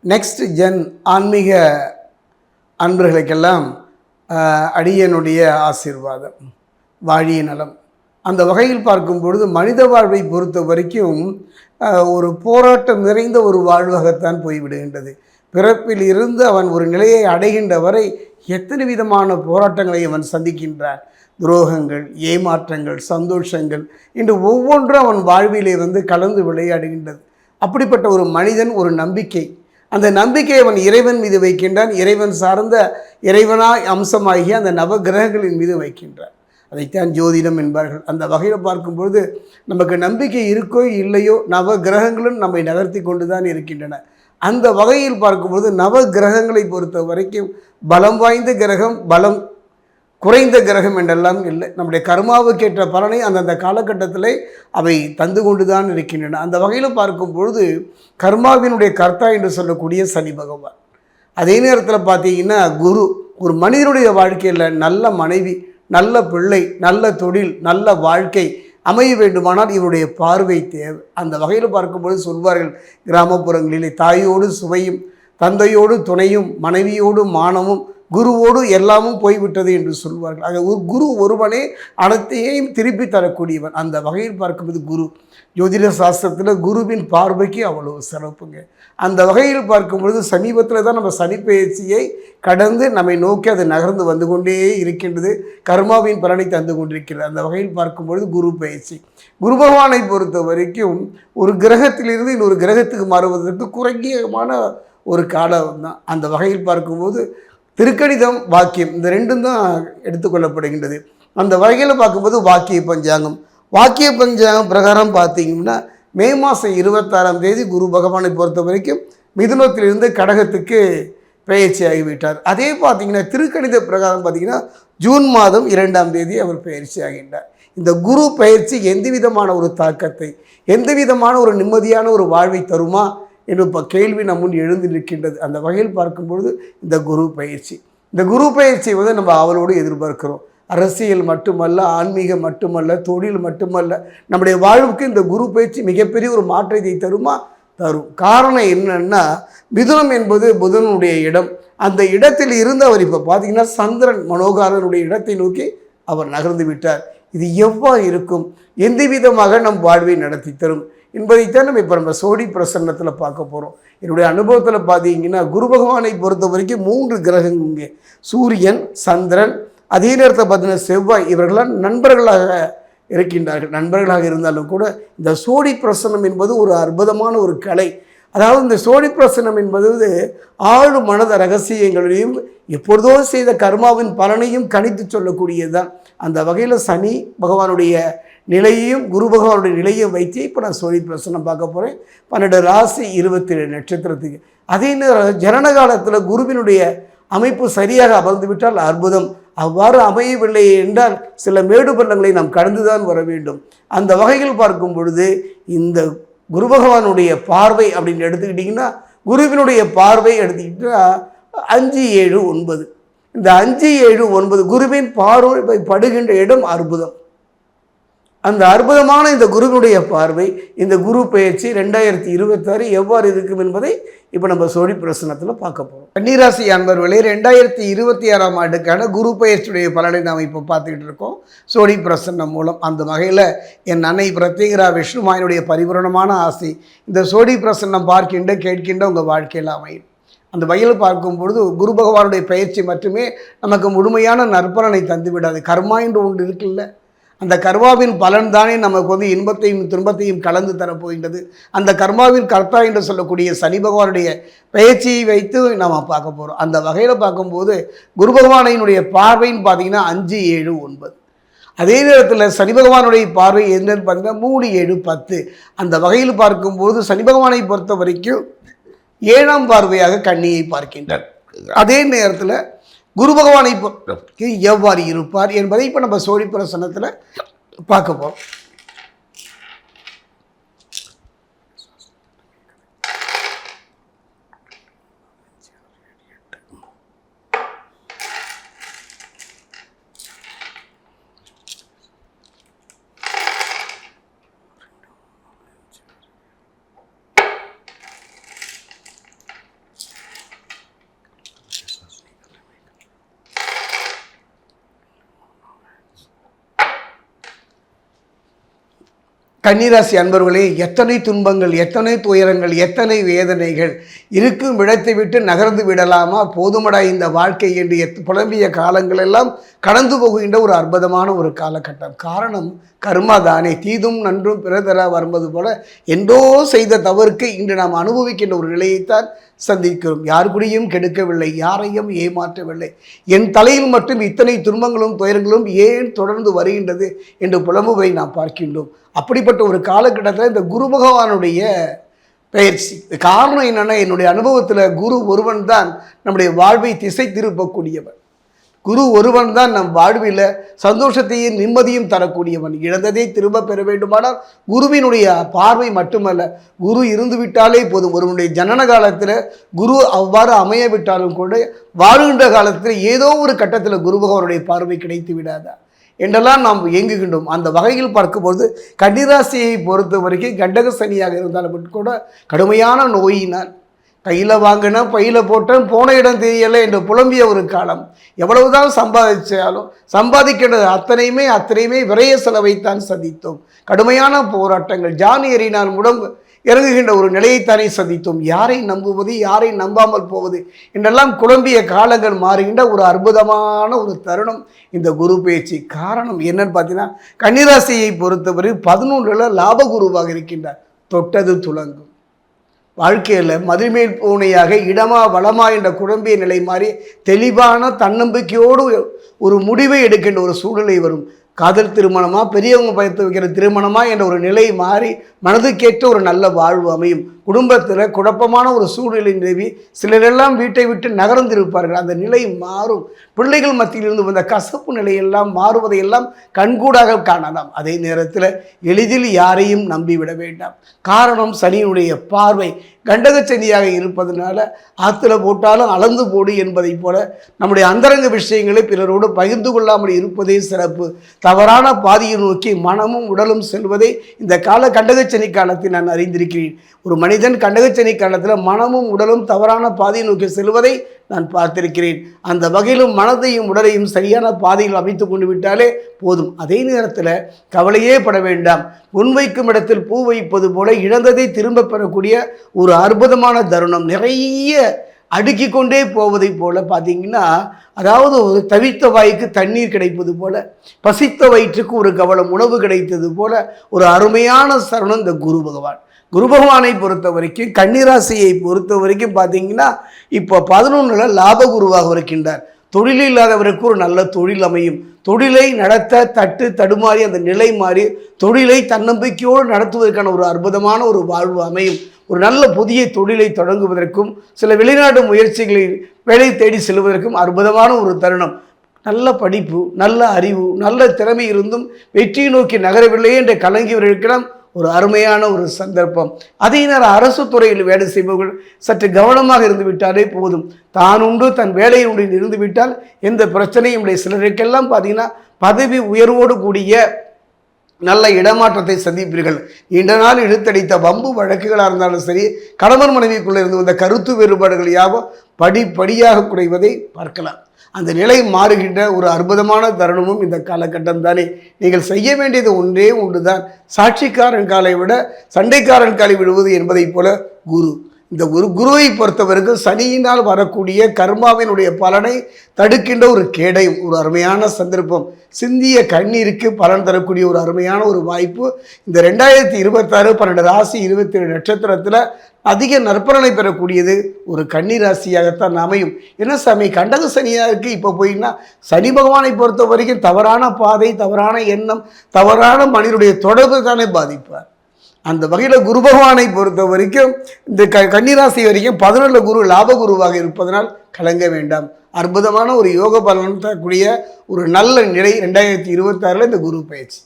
Next gen ஆன்மீக அன்பர்களுக்கெல்லாம் அடியனுடைய ஆசீர்வாதம், வாழிய நலம். அந்த வகையில் பார்க்கும் பொழுது மனித வாழ்வை பொறுத்த வரைக்கும் ஒரு போராட்டம் நிறைந்த ஒரு வாழ்வாகத்தான் போய்விடுகின்றது. பிறப்பில் இருந்து அவன் ஒரு நிலையை அடைகின்ற வரை எத்தனை விதமான போராட்டங்களை அவன் சந்திக்கின்றான். துரோகங்கள், ஏமாற்றங்கள், சந்தோஷங்கள் இன்று ஒவ்வொன்றும் அவன் வாழ்விலே கலந்து விளையாடுகின்றது. அப்படிப்பட்ட ஒரு மனிதன் ஒரு நம்பிக்கை, அந்த நம்பிக்கையை அவன் இறைவன் மீது வைக்கின்றான். இறைவன் சார்ந்த இறைவனாய் அம்சமாகிய அந்த நவகிரகங்களின் மீது வைக்கின்றான். அதைத்தான் ஜோதிடம் என்பார்கள். அந்த வகையில் பார்க்கும்பொழுது நமக்கு நம்பிக்கை இருக்கோ இல்லையோ நவ கிரகங்களும் நம்மை நகர்த்தி கொண்டு தான் இருக்கின்றன. அந்த வகையில் பார்க்கும்பொழுது நவ கிரகங்களை பொறுத்த வரைக்கும் பலம் வாய்ந்த கிரகம், பலம் குறைந்த கிரகம் என்றெல்லாம் இல்லை. நம்முடைய கர்மாவுக்கேற்ற பலனை அந்தந்த காலகட்டத்தில் அவை தந்து கொண்டு தான் இருக்கின்றன. அந்த வகையில் பார்க்கும் பொழுது கர்மாவினுடைய கர்த்தா என்று சொல்லக்கூடிய சனி பகவான். அதே நேரத்தில் பார்த்தீங்கன்னா குரு, ஒரு மனிதனுடைய வாழ்க்கையில் நல்ல மனைவி, நல்ல பிள்ளை, நல்ல தொழில், நல்ல வாழ்க்கை அமைய வேண்டுமானால் இவருடைய பார்வை தேவை. அந்த வகையில் பார்க்கும்பொழுது சொல்வார்கள், கிராமப்புறங்களிலே தாயோடு சுவையும், தந்தையோடு துணையும், மனைவியோடு மானமும், குருவோடு எல்லாமும் போய்விட்டது என்று சொல்வார்கள். ஆக ஒரு குரு ஒருவனே அனைத்தையும் திருப்பி தரக்கூடியவன். அந்த வகையில் பார்க்கும்போது குரு, ஜோதிட சாஸ்திரத்தில் குருவின் பார்வைக்கு அவ்வளவு சிறப்புங்க. அந்த வகையில் பார்க்கும்பொழுது சமீபத்தில் தான் நம்ம சனிப்பெயர்ச்சியை கடந்து நம்மை நோக்கி அது நகர்ந்து வந்து கொண்டே இருக்கின்றது. கர்மாவின் பலனை தந்து கொண்டிருக்கிறது. அந்த வகையில் பார்க்கும்பொழுது குரு பயிற்சி, குரு பகவானை பொறுத்த வரைக்கும் ஒரு கிரகத்திலிருந்து இன்னொரு கிரகத்துக்கு மாறுவதற்கு குறைஞ்சமான ஒரு காலம் தான். அந்த வகையில் பார்க்கும்போது திருக்கணிதம், வாக்கியம், இந்த ரெண்டும் தான் எடுத்துக்கொள்ளப்படுகின்றது. அந்த வகையில் பார்க்கும்போது வாக்கிய பஞ்சாங்கம், வாக்கிய பஞ்சாங்கம் பிரகாரம் பார்த்தீங்கன்னா மே மாதம் 26ஆம் தேதி குரு பகவானை பொறுத்த வரைக்கும் மிதுனத்திலிருந்து கடகத்துக்கு பெயர்ச்சி ஆகிவிட்டார். அதே பார்த்திங்கன்னா திருக்கணித பிரகாரம் பார்த்திங்கன்னா ஜூன் மாதம் 2ஆம் தேதி அவர் பெயர்ச்சி ஆகின்றார். இந்த குரு பயிற்சி எந்த விதமான ஒரு தாக்கத்தை, எந்த விதமான ஒரு நிம்மதியான ஒரு வாழ்வை தருமா என்று இப்போ கேள்வி நம் முன் எழுந்து நிற்கின்றது. அந்த வகையில் பார்க்கும்பொழுது இந்த குரு பயிற்சி, இந்த குரு பயிற்சியை நம்ம அவளோடு எதிர்பார்க்கிறோம். அரசியல் மட்டுமல்ல, ஆன்மீகம் மட்டுமல்ல, தொழில் மட்டுமல்ல, நம்முடைய வாழ்வுக்கு இந்த குரு பயிற்சி மிகப்பெரிய ஒரு மாற்றத்தை தருமா? தரும். காரணம் என்னன்னா, மிதுனம் என்பது புதனுடைய இடம். அந்த இடத்தில் இருந்து அவர் இப்போ பார்த்தீங்கன்னா சந்திரன் மனோகாரனுடைய இடத்தை நோக்கி அவர் நகர்ந்து விட்டார். இது எவ்வாறு இருக்கும், எந்த விதமாக நம் வாழ்வை நடத்தி தரும் என்பதைத்தான் நம்ம சோடி பிரசன்னத்தில் பார்க்க போகிறோம். என்னுடைய அனுபவத்தில் பார்த்தீங்கன்னா குரு பகவானை பொறுத்த வரைக்கும் 3 கிரகங்கள் இங்கே, சூரியன், சந்திரன், அதே நேரத்தில் பார்த்தீங்கன்னா செவ்வாய், இவர்களாம் நண்பர்களாக இருக்கின்றார்கள். நண்பர்களாக இருந்தாலும் கூட இந்த சோடி பிரசன்னம் என்பது ஒரு அற்புதமான ஒரு கலை. அதாவது இந்த சோடி பிரசன்னம் என்பது ஆழ் மனத ரகசியங்களையும் எப்பொழுதோ செய்த கர்மாவின் பலனையும் கணித்து சொல்லக்கூடியது தான். அந்த வகையில் சனி பகவானுடைய நிலையையும் குரு பகவானுடைய நிலையையும் வைத்து இப்போ நான் சோழி பிரசனம் பார்க்க போகிறேன். 12 ராசி 27 நட்சத்திரத்துக்கு. அதே நேரம் ஜனன காலத்தில் குருவினுடைய அமைப்பு சரியாக அமர்ந்து விட்டால் அற்புதம். அவ்வாறு அமையவில்லை என்றால் சில மேடு பள்ளங்களை நாம் கடந்துதான் வர வேண்டும். அந்த வகையில் பார்க்கும் பொழுது இந்த குரு பகவானுடைய பார்வை அப்படின்னு எடுத்துக்கிட்டிங்கன்னா, குருவினுடைய பார்வை எடுத்துக்கிட்டா 5, 7, 9, இந்த 5, 7, 9 குருவின் பார்வை படுகின்ற இடம் அற்புதம். அந்த அற்புதமான இந்த குருவினுடைய பார்வை, இந்த குரு பயிற்சி 2026 எவ்வாறு இருக்கும் என்பதை இப்போ நம்ம சோழி பிரசனத்தில் பார்க்க போகிறோம். கன்னிராசி அன்பர்களே, 2026ஆம் ஆண்டுக்கான குரு பயிற்சியுடைய பலனை நாம் இப்போ பார்த்துக்கிட்டு இருக்கோம் சோழி பிரசன்னம் மூலம். அந்த வகையில் என் அன்னை பிரத்யேகரா விஷ்ணுமாயினுடைய பரிபூரணமான ஆசை இந்த சோழி பிரசன்னம் பார்க்கின்ற கேட்கின்ற உங்கள் வாழ்க்கையில் அமையும். அந்த வகையில் பார்க்கும்பொழுது குரு பகவானுடைய பயிற்சி மட்டுமே நமக்கு முழுமையான நற்பலனை தந்துவிடாது. கர்மா என்று ஒன்று இருக்குல்ல, அந்த கர்மாவின் பலன் தானே நமக்கு இன்பத்தையும் துன்பத்தையும் கலந்து தரப்போகின்றது. அந்த கர்மாவின் கர்த்தா என்று சொல்லக்கூடிய சனி பகவானுடைய பயிற்சியை வைத்து நாம் பார்க்க போகிறோம். அந்த வகையில் பார்க்கும்போது குரு பகவானினுடைய பார்வைன்னு பார்த்தீங்கன்னா 5, 7, 9. அதே நேரத்தில் சனி பகவானுடைய பார்வை என்னன்னு பார்த்தீங்கன்னா 3, 7, 10. அந்த வகையில் பார்க்கும்போது சனி பகவானை பொறுத்த வரைக்கும் 7ஆம் பார்வையாக கன்னியை பார்க்கின்றார். அதே நேரத்தில் குரு பகவானை எவ்வாறு இருப்பார் என்பதை இப்போ நம்ம சோழி பிரசன்னத்தில் பார்க்க போகிறோம். கன்னிராசி அன்பர்களே, எத்தனை துன்பங்கள், எத்தனை துயரங்கள், எத்தனை வேதனைகள், இருக்கும் இடத்தை விட்டு நகர்ந்து விடலாமா, போதுமடா இந்த வாழ்க்கை என்று புலம்பிய காலங்கள் எல்லாம் கடந்து போகின்ற ஒரு அற்புதமான ஒரு காலகட்டம். காரணம் கர்மா தானே. தீதும் நன்றும் பிறதரா வருவது போல என்றோ செய்த தவறுக்கு இன்று நாம் அனுபவிக்கின்ற ஒரு நிலையைத்தான் சந்திக்கிறோம். யார் கூடயும் கெடுக்கவில்லை, யாரையும் ஏமாற்றவில்லை, என் தலையில் மட்டும் இத்தனை துன்பங்களும் துயரங்களும் ஏன் தொடர்ந்து வருகின்றது என்று புலம்புவதை நாம் பார்க்கின்றோம். அப்படிப்பட்ட ஒரு காலகட்டத்தில் இந்த குரு பகவானுடைய பயிற்சி காரணம் என்னென்னா, என்னுடைய அனுபவத்தில் குரு ஒருவன் தான் நம்முடைய வாழ்வை திசை திருப்பக்கூடியவன். குரு ஒருவன் தான் நம் வாழ்வில் சந்தோஷத்தையும் நிம்மதியும் தரக்கூடியவன். இழந்ததை திரும்ப பெற வேண்டுமானால் குருவினுடைய பார்வை மட்டுமல்ல, குரு இருந்து விட்டாலே போதும். ஒருவனுடைய ஜனன காலத்தில் குரு அவ்வாறு அமைய விட்டாலும் கூட வாழ்கின்ற காலத்தில் ஏதோ ஒரு கட்டத்தில் குரு பகவானுடைய பார்வை கிடைத்து விடாதா என்றெல்லாம் நாம் இயங்குகின்றோம். அந்த வகையில் பார்க்கும்போது கன்னிராசியை பொறுத்த வரைக்கும் கண்டக சனியாக இருந்தாலும் கூட கடுமையான நோயினால் கையில் வாங்கின பையில் போட்டேன், போன இடம் தெரியலை என்று புலம்பிய ஒரு காலம். எவ்வளவுதான் சம்பாதிச்சாலும் சம்பாதிக்கின்றது அத்தனையுமே விரைய செலவைத்தான் சந்தித்தோம். கடுமையான போராட்டங்கள், ஜான் ஏறினால் முடம் இறங்குகின்ற ஒரு நிலையைத்தானே சந்தித்தோம். யாரை நம்புவது, யாரை நம்பாமல் போவது என்றெல்லாம் குழம்பிய காலங்கள் மாறுகின்ற ஒரு அற்புதமான ஒரு தருணம் இந்த குரு பேச்சு. காரணம் என்னன்னு பார்த்தீங்கன்னா, கன்னிராசியை பொறுத்தவரை 11ல் லாபகுருவாக இருக்கின்றார். தொட்டது துலங்கும். வாழ்க்கையில் மதிமேல் பூனையாக இடமா வளமா என்ற குழம்பிய நிலை மாறி தெளிவான தன்னம்பிக்கையோடு ஒரு முடிவை எடுக்கின்ற ஒரு சூழ்நிலை வரும். காதல் திருமணமா, பெரியவங்க பயத்து வைக்கிற திருமணமா என்ற ஒரு நிலை மாறி மனதுக்கேற்ற ஒரு நல்ல வாழ்வு அமையும். குடும்பத்தில் குழப்பமான ஒரு சூழ்நிலை நிலவி சிலரெல்லாம் வீட்டை விட்டு நகர்ந்திருப்பார்கள். அந்த நிலை மாறும். பிள்ளைகள் மத்தியிலிருந்து வந்த கசப்பு நிலையெல்லாம் மாறுவதையெல்லாம் கண்கூடாக காணலாம். அதே நேரத்தில் எளிதில் யாரையும் நம்பிவிட வேண்டாம். காரணம் சனியுடைய பார்வை கண்டக சனியாக இருப்பதனால ஆற்றுல போட்டாலும் அளந்து போடு என்பதை போல நம்முடைய அந்தரங்க விஷயங்களை பிறரோடு பகிர்ந்து கொள்ளாமல் இருப்பதே சிறப்பு. தவறான பாதையை நோக்கி மனமும் உடலும் செல்வதை இந்த கண்டகச்சனி காலத்தில் நான் அறிந்திருக்கிறேன். ஒரு மனிதன் கண்டகச்சனி காலத்தில் மனமும் உடலும் தவறான பாதையை நோக்கி செல்வதை நான் பார்த்திருக்கிறேன். அந்த வகையிலும் மனதையும் உடலையும் சரியான பாதையில் அமைத்து கொண்டு விட்டாலே போதும். அதே நேரத்தில் கவலையே பட வேண்டாம். முன்வைக்கும் இடத்தில் பூ வைப்பது போல இழந்ததை திரும்ப பெறக்கூடிய ஒரு அற்புதமான தருணம். நிறைய அடுக்கி கொண்டே போவதை போல பார்த்தீங்கன்னா, அதாவது ஒரு தவித்த வாய்க்கு தண்ணீர் கிடைப்பது போல, பசித்த வயிற்றுக்கு ஒரு கவலம் உணவு கிடைத்தது போல ஒரு அருமையான சரணம் இந்த குரு பகவான். குரு பகவானை பொறுத்த வரைக்கும், கன்னிராசியை பொறுத்த வரைக்கும் பார்த்தீங்கன்னா, இப்போ 11ல் லாபகுருவாக இருக்கின்றார். தொழில் இல்லாதவருக்கு ஒரு நல்ல தொழில் அமையும். தொழிலை நடத்த தடுமாறி அந்த நிலை மாறி தொழிலை தன்னம்பிக்கையோடு நடத்துவதற்கான ஒரு அற்புதமான ஒரு வாழ்வு அமையும். ஒரு நல்ல புதிய தொழிலை தொடங்குவதற்கும் சில வெளிநாட்டு முயற்சிகளில் வேலை தேடி செல்வதற்கும் அற்புதமான ஒரு தருணம். நல்ல படிப்பு, நல்ல அறிவு, நல்ல திறமை இருந்தும் வெற்றியை நோக்கி நகரவில்லை என்று கலங்கியவர்களுக்கெல்லாம் ஒரு அருமையான ஒரு சந்தர்ப்பம். அதே நேரம் அரசு துறையில் வேலை செய்பவர்கள் சற்று கவனமாக இருந்து விட்டாலே போதும். தான் உண்டு தன் வேலை உண்டு இருந்து விட்டால் எந்த பிரச்சனையும் இல்லை. சிலருக்கெல்லாம் பார்த்தீங்கன்னா பதவி உயர்வோடு கூடிய நல்ல இடமாற்றத்தை சந்திப்பீர்கள். நீண்ட நாள் இழுத்தடித்த வம்பு வழக்குகளாக இருந்தாலும் சரி, கணவன் மனைவிக்குள்ளே இருந்து வந்த கருத்து வேறுபாடுகள் யாவும் படிப்படியாக குறைவதை பார்க்கலாம். அந்த நிலை மாறுகின்ற ஒரு அற்புதமான தருணமும் இந்த காலகட்டம் தானே. நீங்கள் செய்ய வேண்டியது ஒன்றே ஒன்றுதான். சாட்சிக்காரன் காலை விட சண்டைக்காரன் காலை விடுவது என்பதை போல குரு. இந்த குருவை பொறுத்தவரைக்கும் சனியினால் வரக்கூடிய கர்மாவினுடைய பலனை தடுக்கின்ற ஒரு கேடயம், ஒரு அருமையான சந்தர்ப்பம். சிந்திய கண்ணீருக்கு பலன் தரக்கூடிய ஒரு அருமையான ஒரு வாய்ப்பு. இந்த 2026 12 ராசி 27 நட்சத்திரத்தில் அதிக நற்பலனை பெறக்கூடியது ஒரு கன்னி ராசியாகத்தான் அமையும். என்ன சாமி, கண்டக சனியாக இருக்குது, இப்போ போயின்னா சனி பகவானை பொறுத்த வரைக்கும் தவறான பாதை, தவறான எண்ணம், தவறான மனிதனுடைய தொடர்பு தானே பாதிப்பார். அந்த வகையில் குரு பகவானை பொறுத்த வரைக்கும் இந்த கன்னிராசி வரைக்கும் 11ல் குரு லாபகுருவாக இருப்பதனால் கலங்க வேண்டாம். அற்புதமான ஒரு யோக பலன் தரக்கூடிய ஒரு நல்ல நிலை 2026 இந்த குரு பயிற்சி.